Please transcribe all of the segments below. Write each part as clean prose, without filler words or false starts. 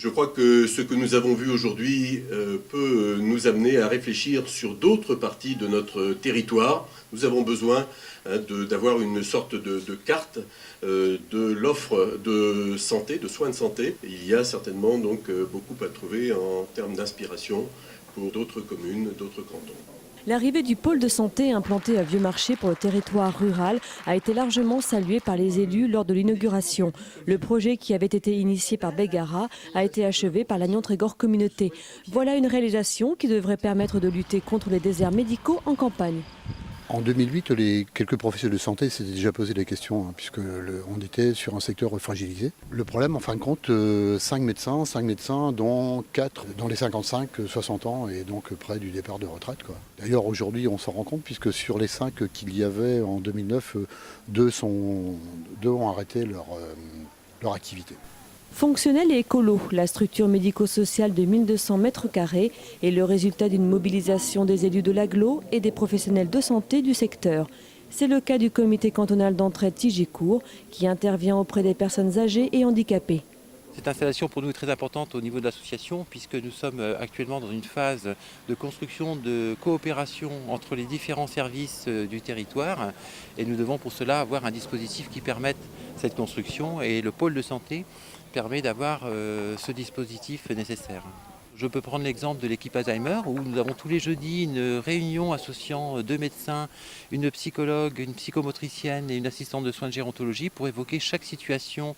Je crois que ce que nous avons vu aujourd'hui peut nous amener à réfléchir sur d'autres parties de notre territoire. Nous avons besoin d'avoir une sorte de carte de l'offre de santé, de soins de santé. Il y a certainement donc beaucoup à trouver en termes d'inspiration pour d'autres communes, d'autres cantons. L'arrivée du pôle de santé implanté à Vieux-Marché pour le territoire rural a été largement saluée par les élus lors de l'inauguration. Le projet qui avait été initié par Begara a été achevé par l'Agnon-Trégor Communauté. Voilà une réalisation qui devrait permettre de lutter contre les déserts médicaux en campagne. En 2008, les quelques professionnels de santé s'étaient déjà posé la question, puisque on était sur un secteur fragilisé. Le problème, en fin de compte, 5 médecins, dont 4 dans les 55-60 ans et donc près du départ de retraite, quoi. D'ailleurs, aujourd'hui, on s'en rend compte, puisque sur les 5 qu'il y avait en 2009, 2 ont arrêté leur activité. Fonctionnelle et écolo, la structure médico-sociale de 1200 mètres carrés est le résultat d'une mobilisation des élus de l'agglo et des professionnels de santé du secteur. C'est le cas du comité cantonal d'entraide Tigicourt qui intervient auprès des personnes âgées et handicapées. Cette installation pour nous est très importante au niveau de l'association puisque nous sommes actuellement dans une phase de construction de coopération entre les différents services du territoire et nous devons pour cela avoir un dispositif qui permette cette construction et le pôle de santé permet d'avoir ce dispositif nécessaire. Je peux prendre l'exemple de l'équipe Alzheimer où nous avons tous les jeudis une réunion associant 2 médecins, une psychologue, une psychomotricienne et une assistante de soins de gérontologie pour évoquer chaque situation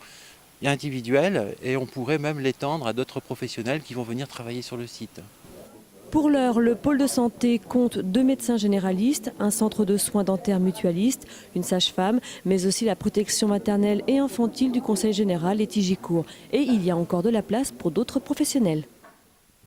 individuelle et on pourrait même l'étendre à d'autres professionnels qui vont venir travailler sur le site. Pour l'heure, le pôle de santé compte 2 médecins généralistes, un centre de soins dentaires mutualiste, une sage-femme, mais aussi la protection maternelle et infantile du Conseil général et Tigicourt. Et il y a encore de la place pour d'autres professionnels.